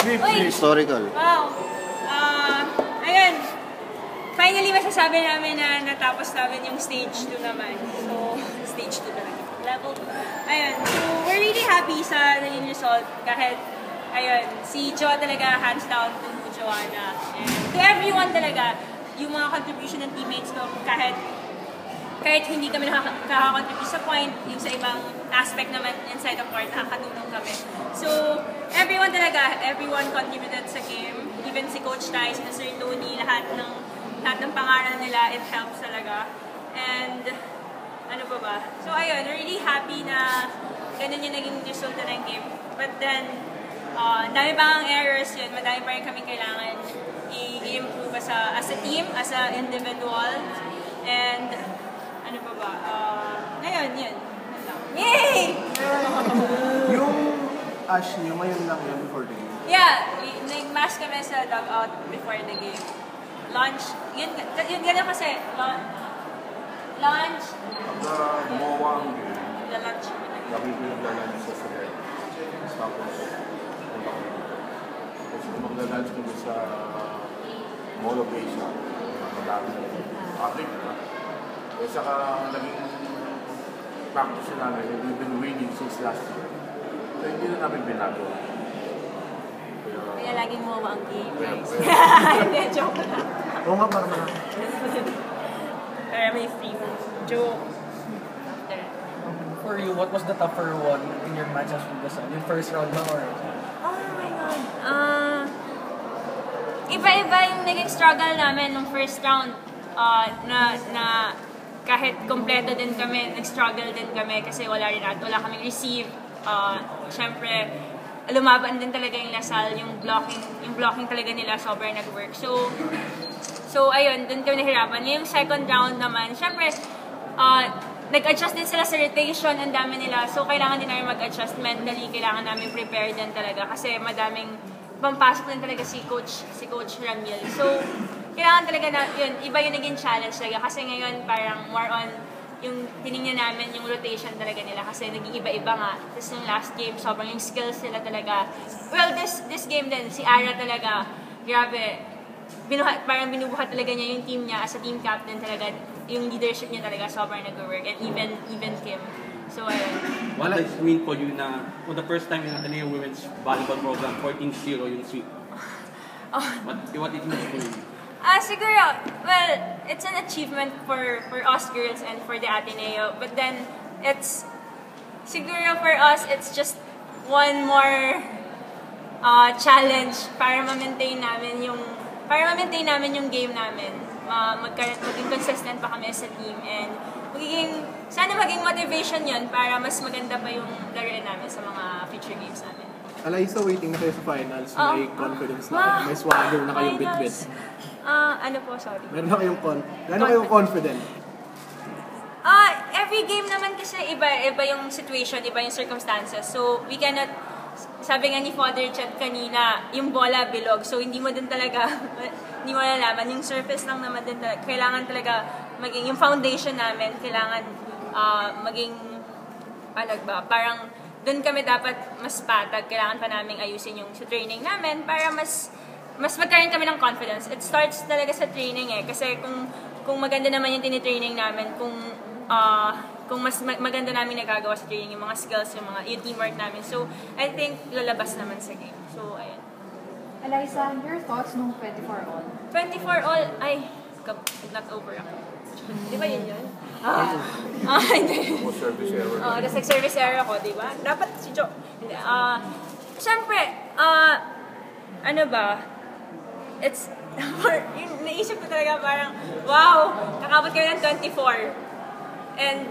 Historical. Wow. Ayun. Finally, masasabi namin na natapos namin yung stage 2 naman. So, stage 2 talaga. Level 2. Ayun. So, we're really happy sa naging result. Kahit, ayun, si Jo talaga hands down to Joanna. And to everyone talaga, yung mga contribution ng teammates ko, kahit hindi kami nakaka-contribute sa point, yung sa ibang aspect naman inside the court, nakakatulong kami. So, everyone contributed sa game. Even si Coach Tai, si Sir Tony, lahat ng pangalan nila, it helps talaga. And, ano pa ba? So, ayun, really happy na ganun yung naging resulta ng game. But then, dami pa ang errors yun, madami pa rin kami kailangan i-improve as a team, as a individual. And, ano pa ba? Ngayon, yun. Yay! Yung Ash nyo, ngayon lang yun before the game? Yeah, nag-mash kami sa dugout before the game. Lunch, yun gano'n kasi, lunch. Gumawa ang game. The lunch. Naglalunch sa Sudan. Tapos, punta ko dito. Kasi kung maglalunch kami sa Mall of Asia, madami na Africa, diba? Eh, saka naging practice namin, we've been winning since last year. So, hindi na namin binago. Kaya laging gumawa ang game, guys. Hindi, joke lang. Oo nga, para man. Kaya may free joke. For you, what was the tougher one in your matches with the Sun? Yung first round ba or? Oh my God. Iba-iba yung naging struggle namin nung first round. Na kahit kompleto din kami, nag-struggle din kami kasi wala kaming receive. Siyempre, lumaban din talaga yung Lasal, yung blocking talaga nila sobrang nag-work. So ayun, dun kami nahirapan. Yung second round naman, siyempre, nag-adjust din sila sa rotation, ang dami nila. So kailangan din namin mag-adjust mentally, kailangan namin prepare din talaga kasi madaming pampasok din talaga si Coach Ramil. So kailangan talaga na, yun, iba yung naging challenge talaga kasi ngayon parang more on yung tinignan namin yung rotation talaga nila kasi naging iba-iba nga. Tapos yung last game, sobrang yung skills nila talaga. Well, this game din, si Ara talaga, grabe, parang binubuhat talaga niya yung team niya as a team captain talaga. Yung leadership niya talaga sobrang nag-work and even Kim. So, ayun. What does it mean for you na for the first time in Ateneo Women's Volleyball Program, 14-0 yung sweep? What it means for you? Siguro, well, it's an achievement for us girls and for the Ateneo. But then, siguro for us, it's just one more challenge para ma-maintain namin yung game namin. Maging consistent pa kami sa team and sana maging motivation yun para mas maganda pa yung laruin namin sa mga future games namin. Alaysa, waiting na kayo sa finals. May confidence na, may swagger na kayong bit-bit. Ano po, sorry? Meron na kayong confident? Every game naman kasi iba yung situation, iba yung circumstances. So, we cannot, sabi nga ni Father Chat kanina, yung bola bilog. So, hindi mo nalalaman. Yung surface lang naman din talaga. Kailangan talaga maging, yung foundation namin, kailangan maging, parang doon kami dapat mas patag. Kailangan pa namin ayusin yung sa training namin para mas magkaroon kami ng confidence. It starts talaga sa training kasi kung maganda naman yung tinitraining namin, kung mas maganda namin nagagawa sa training, yung mga skills, yung teamwork namin. So, I think lalabas naman sa game. So, ayun. Alaysa, your thoughts nung 24 all? 24 all, not over ako. Di ba yun? Hindi. Service error. Tapos nag-service error ako, di ba? Dapat si Jo. Siyempre, it's, naisip ko talaga parang, wow, kakabot kami ng 24. And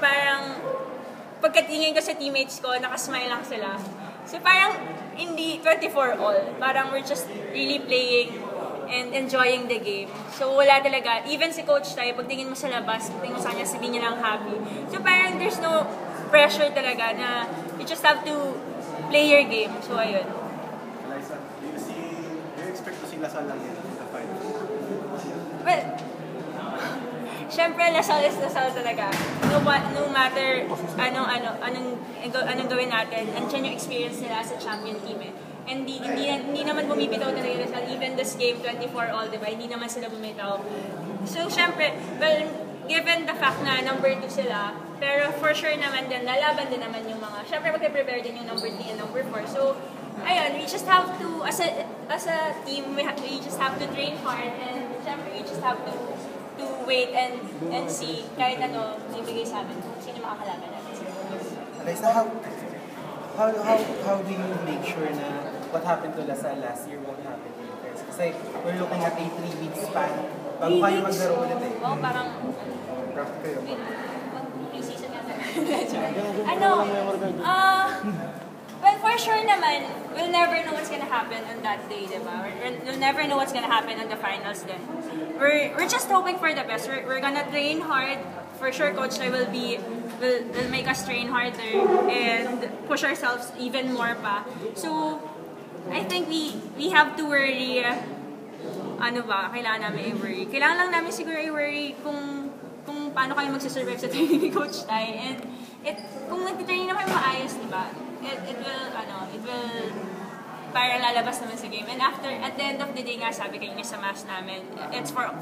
parang, pagkatingin ko sa teammates ko, nakasmile lang sila. So parang, hindi 24 all. Parang we're just really playing and enjoying the game. So wala talaga. Even si Coach Tai, pagtingin mo sa labas, pagtingin mo sa kanya, sabihin niya lang happy. So parang there's no pressure talaga na you just have to play your game. So ayun. Alaysa, do you expect to see Lasal lang in the final? Well, syempre Lasal is Lasal talaga. No matter anong gawin natin, andyan yung experience nila sa champion team eh. hindi naman bumibitaw talaga yung Lasal. Even this game, 24-all, diba? Hindi naman sila bumitaw. So, syempre, well, given the fact na number 2 sila, pero for sure naman din, lalaban din naman yung mga, syempre magpe-prepare din yung number 3 and number 4. So, ayun, we just have to, as a team, we just have to train hard, and syempre, we just have to wait and see kahit ano ibigay sa amin kung sino makakalaban natin. Liza, how do you make sure na what happened to Lasal last year won't happen to you guys? Kasi we're looking at a 3-week span bago kayo maglaro ulit eh. Oo, parang pre-season na well, for sure naman, we'll never know what's gonna happen on that day, diba? We'll never know what's gonna happen on the finals then. We're just hoping for the best. We're gonna train hard. For sure, Coach Lai will make us train harder and push ourselves even more pa. So, I think we have to worry. Kailangan namin i-worry. Kailangan lang namin siguro i-worry kung paano kayo magsusurvive sa training ni Coach Tai. And kung nag-training naman maayos, diba? It will para lalabas naman sa game. And at the end of the day nga, sabi kayo sa mass namin, it's for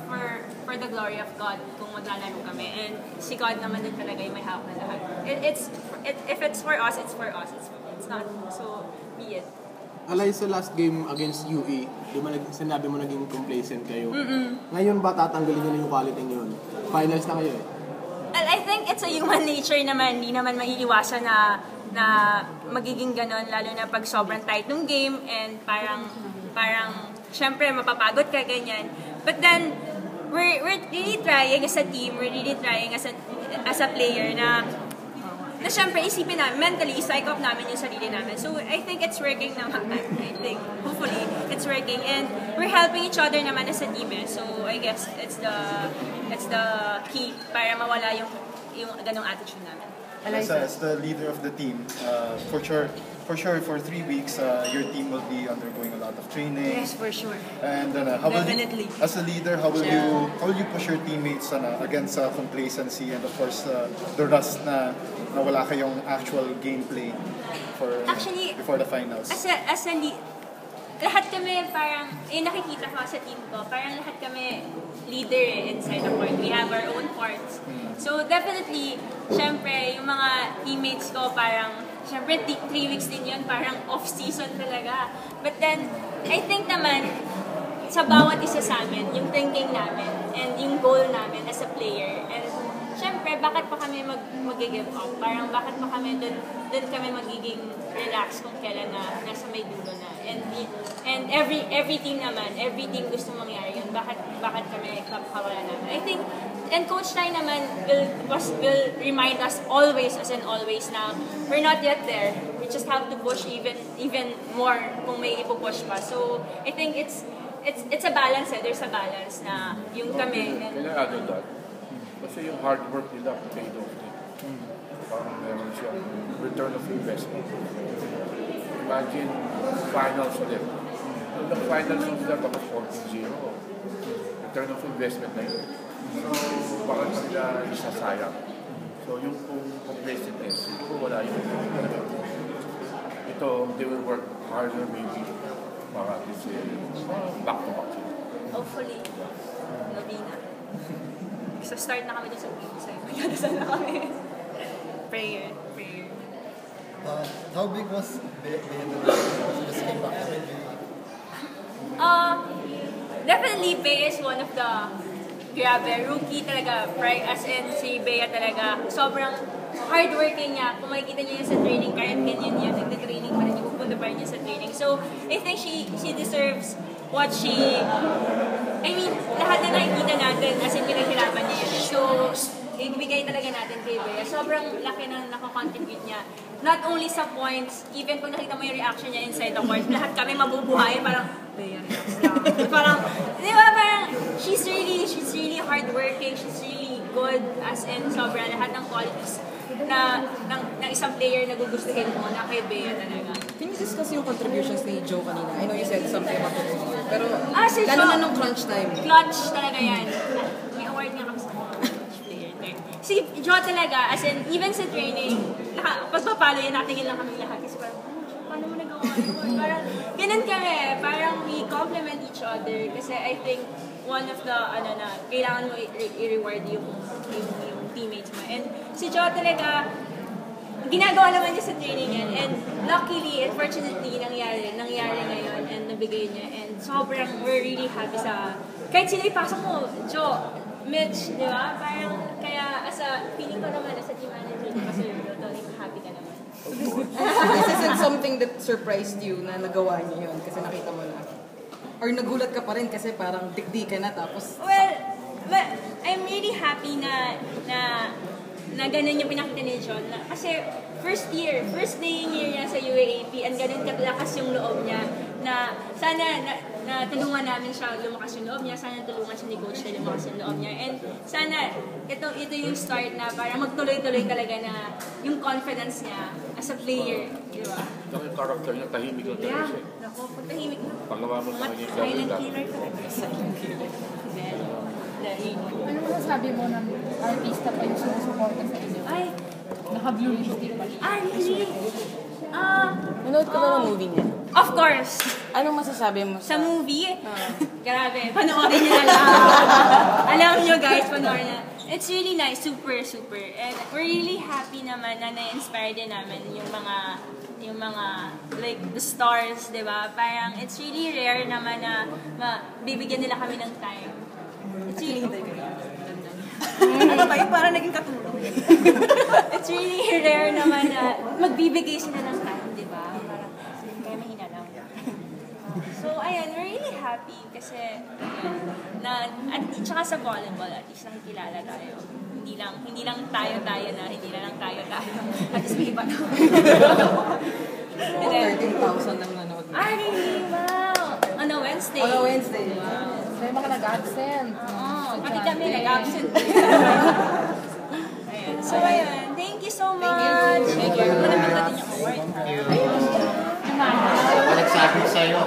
the glory of God kung maglalaro kami. And si God naman din talaga yung may hawak na lahat. If it's for us, it's for us. It's not. So, be it. Alay, sa last game against UE, di ba sinabi mo naging complacent kayo? Ngayon ba tatanggalin nyo na yung quality nyo yun? Finals na kayo eh. Well, I think it's a human nature naman. Hindi naman maiiwasan na magiging ganon, lalo na pag sobrang tight ng game and parang syempre mapapagod ka, ganyan. But then, we're really trying as a team, we're really trying as a player na syempre isipin namin, mentally, psych up namin yung sarili namin. So, I think it's working naman. I think, hopefully, it's working. And we're helping each other naman as a team eh. So, I guess, it's the key para mawala yung ganong attitude namin. As the leader of the team, for sure, for 3 weeks, your team will be undergoing a lot of training. Yes, for sure. And Definitely. As a leader, how will you push your teammates against complacency and of course the rust na wala kayong actual gameplay before the finals? Lahat kami parang, nakikita ko sa team ko, parang lahat kami leader inside the court. We have our own parts. So definitely, syempre, yung mga teammates ko parang, syempre 3 weeks din yun, parang off-season talaga. But then, I think naman, sa bawat isa sa amin, yung thinking namin, and yung goal namin as a player, and syempre, bakit pa kami mag-give up? Parang bakit pa kami doon kami magiging relax kung kailan na nasa may dulo na. And every team naman, every team gusto mangyari yun. Bakit kami kapawala naman? I think, and Coach Tai naman will remind us always na we're not yet there. We just have to push even more kung may ipupush pa. So, I think it's a balance eh. There's a balance na yung kami. Can I add on that? Kasi yung hard work nila paid off din. Parang meron siya return of investment. Imagine finals ulit. Nung finals ulit tapos 14-0. Return of investment na yun. So, bakit pa nila isasayang? So, yung complacentness, wala yung ito, they will work harder maybe para this back-to-back. Hopefully, Novena. So start na kami doon sa game. Magdadasal na kami. Prayer. How big was the just came back? Definitely, Bea is one of the rookie talaga. As in, si Bea talaga, sobrang hardworking niya. Kung makikita niyo yun sa training, kahit ganyan niya, nagda-training pa rin, pupunta pa rin niya sa training. So, I think she deserves what lahat na nakikita natin as in pinaghirapan niya yun. So, ibigay talaga natin kay Bea. Sobrang laki na nakakontribute niya. Not only sa points, even kung nakita mo yung reaction niya inside the court, lahat kami mabubuhay, parang, Bea, relax lang. Parang, di ba, parang, she's really hardworking, she's really good, as in, sobrang lahat ng qualities ng isang player na gugustuhin mo na kay Bea talaga. Can you discuss yung contributions ni Joe kanina? I know you said something about it earlier. Pero, si lalo Joe, na nung crunch time. Clutch talaga yan. May award nga kami sa clutch player. Si Joe talaga, as in, even sa training, pagpapalo yan, natingin lang kami lahat. Kasi parang, paano mo nagawa yun? Parang, ganun kami. Parang we complement each other. Kasi I think one of the, kailangan mo i-reward yung teammates mo. And si Jo talaga, ginagawa naman niya sa training yan. And luckily, and fortunately, nangyari ngayon and nabigay niya. And sobrang, we're really happy sa, kahit sila ipasok mo, Jo, Mitch, di ba? Parang, kaya feeling ko naman, as a team manager, di ba sa'yo, happy ka naman. This isn't something that surprised you na nagawa niyo yun kasi nakita mo na. Or nagulat ka pa rin kasi parang digdi ka na tapos... Well, but I'm really happy na ganun yung pinakita ni John. Kasi first playing year niya sa UAAP, and ganun kalakas yung loob niya na sana na tulungan namin siya lumakas yung loob niya, sana tulungan siya ni coach na lumakas yung loob niya. And sana ito yung start na para magtuloy-tuloy talaga na yung confidence niya as a player, di ba? Ito yung character niya, tahimik lang talaga siya. Naku, pag tahimik na. Pagawa mo sa kanya yung Silent level killer talaga. Silent killer. Ano masasabi mo ng artista pa yung sumusuporta sa inyo? Ay, Naka-blue lipstick pa siya. really? Nanood ka ba ng movie niya? Of course. Anong masasabi mo Sa movie? Grabe, panoorin niyo na lang. Alam niyo guys, panoorin na. It's really nice, super. And we're really happy naman na na-inspire din namin yung mga like the stars, di ba? Parang it's really rare naman na bibigyan nila kami ng time. It's really... Ano ba yun? Parang naging katulong. It's really rare naman na magbibigay sila ng time, di ba? Parang kaya mahina lang. So, ayan, we're really happy kasi at saka sa volleyball, at least nakikilala tayo. Hindi lang tayo na, hindi na lang tayo. At least may iba na. 13,000 ang nanood. Really? Wow! On a Wednesday. Wow. May mga nag-absent. Pati kami nag-absent. Ayan. So, ayan. Thank you so much. Thank you. Ako naman natin yung award. Nagsabi sa'yo.